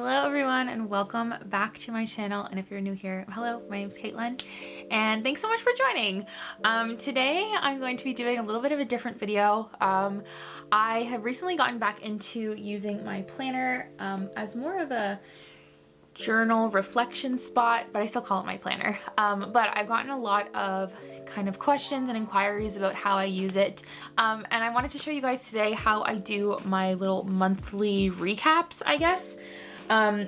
Hello everyone and welcome back to my channel, and if you're new here, hello, my name's Katelyn and thanks so much for joining. Today I'm going to be doing a little bit of a different video. I have recently gotten back into using my planner as more of a journal reflection spot, but I still call it my planner. But I've gotten a lot of kind of questions and inquiries about how I use it. And I wanted to show you guys today how I do my little monthly recaps, I guess.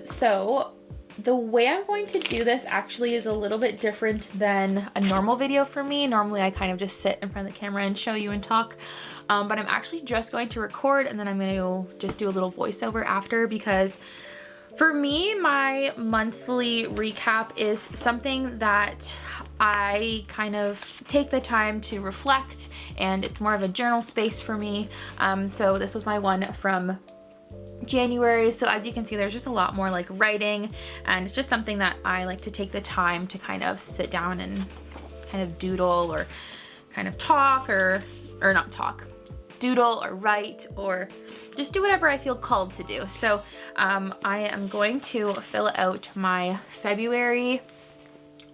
So the way I'm going to do this actually is a little bit different than a normal video for me. Normally I kind of just sit in front of the camera and show you and talk. But I'm actually just going to record and then I'm going to just do a little voiceover after, because for me, my monthly recap is something that I kind of take the time to reflect, and it's more of a journal space for me. So this was my one from January. So as you can see, there's just a lot more like writing, and it's just something that I like to take the time to kind of sit down and kind of doodle or kind of talk or not talk, doodle or write or just do whatever I feel called to do. So I am going to fill out my February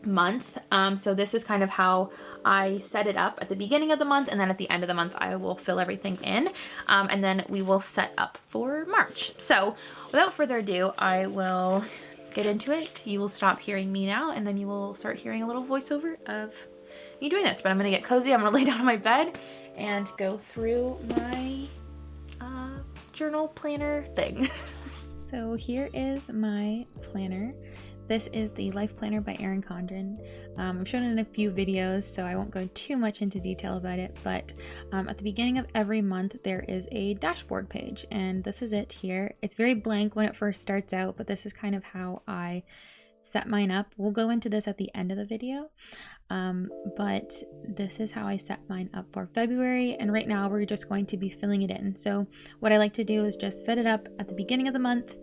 month. So this is kind of how I set it up at the beginning of the month, and then at the end of the month I will fill everything in, and then we will set up for March. So without further ado, I will get into it. You will stop hearing me now, and then you will start hearing a little voiceover of me doing this. But I'm gonna get cozy. I'm gonna lay down on my bed and go through my journal planner thing. So here is my planner. This is the Life Planner by Erin Condren. I've shown it in a few videos, so I won't go too much into detail about it, but at the beginning of every month there is a dashboard page, and this is it here. It's very blank when it first starts out, but this is kind of how I set mine up. We'll go into this at the end of the video, but this is how I set mine up for February, and right now we're just going to be filling it in. So what I like to do is just set it up at the beginning of the month.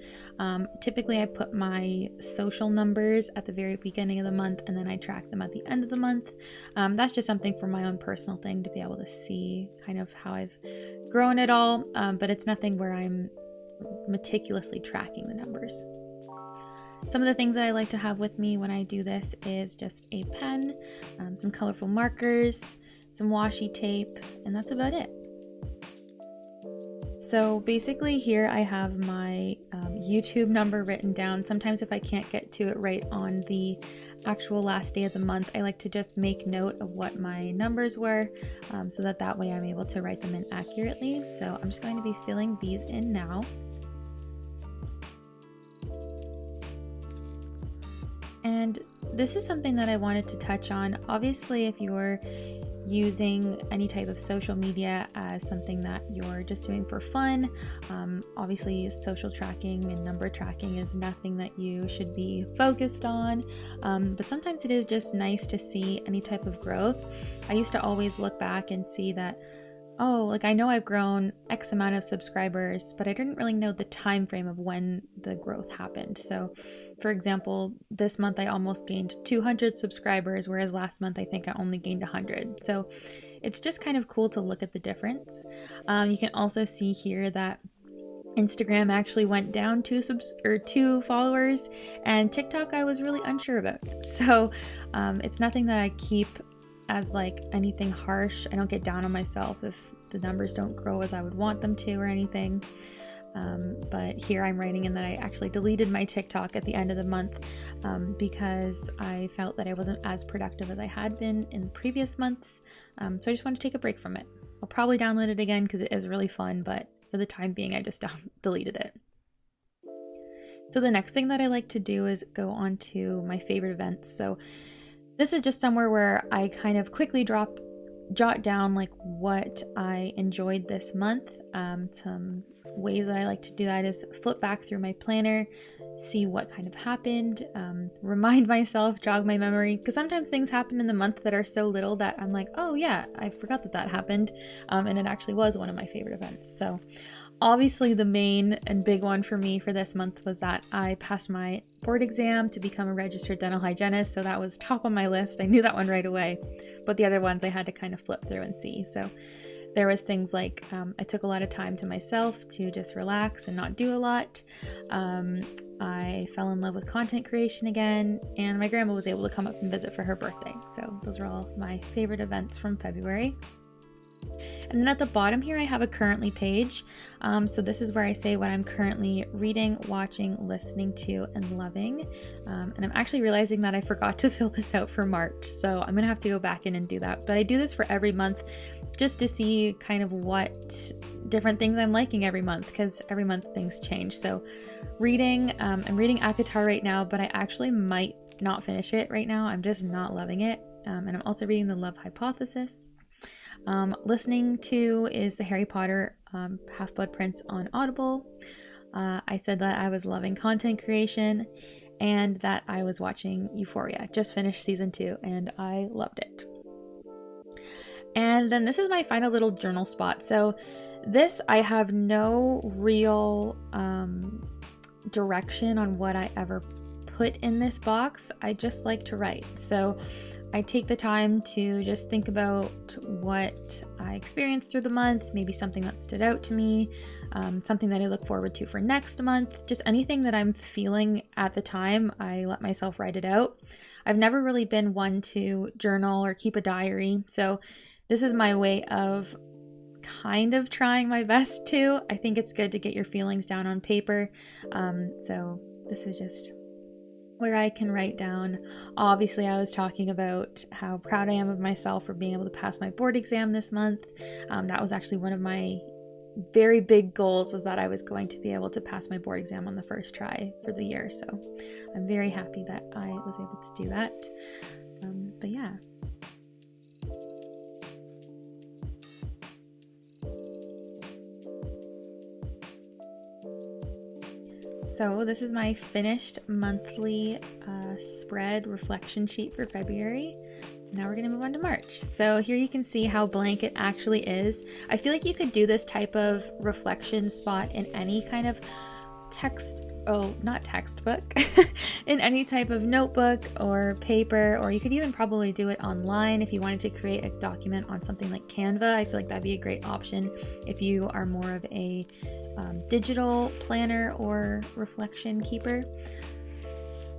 Typically I put my social numbers at the very beginning of the month, and then I track them at the end of the month. That's just something for my own personal thing, to be able to see kind of how I've grown it all, but it's nothing where I'm meticulously tracking the numbers. Some of the things that I like to have with me when I do this is just a pen, some colorful markers, some washi tape, and that's about it. So basically here I have my YouTube number written down. Sometimes if I can't get to it right on the actual last day of the month, I like to just make note of what my numbers were, so that way I'm able to write them in accurately. So I'm just going to be filling these in now. And this is something that I wanted to touch on. Obviously, if you're using any type of social media as something that you're just doing for fun, obviously social tracking and number tracking is nothing that you should be focused on, but sometimes it is just nice to see any type of growth. I used to always look back and see that, oh, like I know I've grown X amount of subscribers, but I didn't really know the time frame of when the growth happened. So for example, this month I almost gained 200 subscribers, whereas last month I think I only gained 100. So it's just kind of cool to look at the difference. You can also see here that Instagram actually went down 2 followers, and TikTok I was really unsure about. So it's nothing that I keep as like anything harsh. I don't get down on myself if the numbers don't grow as I would want them to or anything. But here I'm writing in that I actually deleted my TikTok at the end of the month, because I felt that I wasn't as productive as I had been in previous months. So I just wanted to take a break from it. I'll probably download it again because it is really fun, but for the time being I just deleted it. So the next thing that I like to do is go on to my favorite events. So this is just somewhere where I kind of quickly jot down like what I enjoyed this month. Some ways that I like to do that is flip back through my planner, see what kind of happened, remind myself, jog my memory, because sometimes things happen in the month that are so little that I'm like, oh yeah, I forgot that happened, and it actually was one of my favorite events. So obviously the main and big one for me for this month was that I passed my board exam to become a registered dental hygienist, so that was top on my list. I knew that one right away, but the other ones I had to kind of flip through and see. So there was things like I took a lot of time to myself to just relax and not do a lot. I fell in love with content creation again, and my grandma was able to come up and visit for her birthday. So those are all my favorite events from February. And then at the bottom here, I have a currently page. So this is where I say what I'm currently reading, watching, listening to, and loving. And I'm actually realizing that I forgot to fill this out for March. So I'm gonna have to go back in and do that. But I do this for every month just to see kind of what different things I'm liking every month, because every month things change. So reading, I'm reading ACOTAR right now, but I actually might not finish it right now. I'm just not loving it. And I'm also reading The Love Hypothesis. Listening to is the Harry Potter Half-Blood Prince on Audible. I said that I was loving content creation and that I was watching Euphoria. Just finished season 2 and I loved it. And then this is my final little journal spot. So this, I have no real direction on what I ever put in this box. I just like to write. So I take the time to just think about what I experienced through the month, maybe something that stood out to me, something that I look forward to for next month, just anything that I'm feeling at the time, I let myself write it out. I've never really been one to journal or keep a diary, so this is my way of kind of trying my best to. I think it's good to get your feelings down on paper, so this is just where I can write down. Obviously, I was talking about how proud I am of myself for being able to pass my board exam this month. That was actually one of my very big goals, was that I was going to be able to pass my board exam on the first try for the year. So I'm very happy that I was able to do that. But yeah. So this is my finished monthly spread reflection sheet for February. Now we're gonna move on to March. So here you can see how blank it actually is. I feel like you could do this type of reflection spot in any kind of not textbook, in any type of notebook or paper, or you could even probably do it online if you wanted to create a document on something like Canva. I feel like that'd be a great option if you are more of a digital planner or reflection keeper.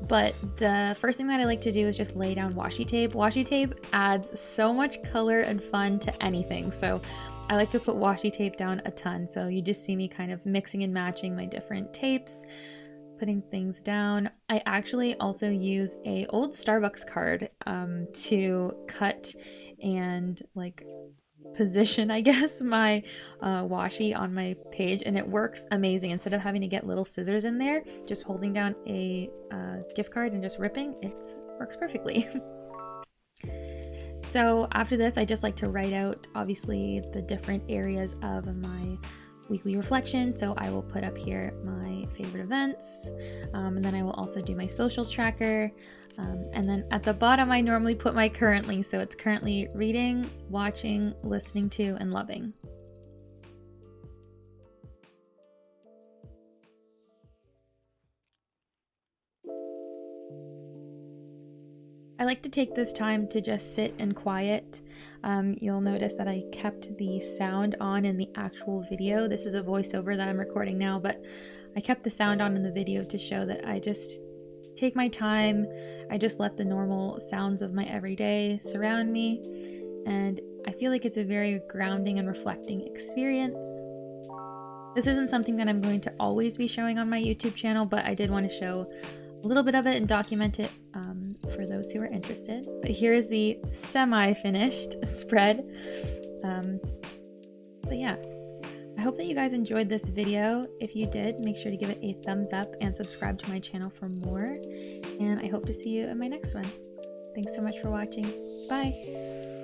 But the first thing that I like to do is just lay down washi tape. Washi tape adds so much color and fun to anything, so I like to put washi tape down a ton. So you just see me kind of mixing and matching my different tapes, putting things down. I actually also use a old Starbucks card to cut and like position, I guess, my washi on my page, and it works amazing. Instead of having to get little scissors in there, just holding down a gift card and just ripping, it works perfectly. So after this, I just like to write out, obviously, the different areas of my weekly reflection. So I will put up here my favorite events, and then I will also do my social tracker. And then at the bottom, I normally put my currently. So it's currently reading, watching, listening to, and loving. I like to take this time to just sit and quiet. You'll notice that I kept the sound on in the actual video. This is a voiceover that I'm recording now, but I kept the sound on in the video to show that I just take my time. I just let the normal sounds of my everyday surround me, and I feel like it's a very grounding and reflecting experience. This isn't something that I'm going to always be showing on my YouTube channel, but I did want to show a little bit of it and document it for those who are interested. But here is the semi-finished spread. But yeah, I hope that you guys enjoyed this video. If you did, make sure to give it a thumbs up and subscribe to my channel for more. And I hope to see you in my next one. Thanks so much for watching. Bye.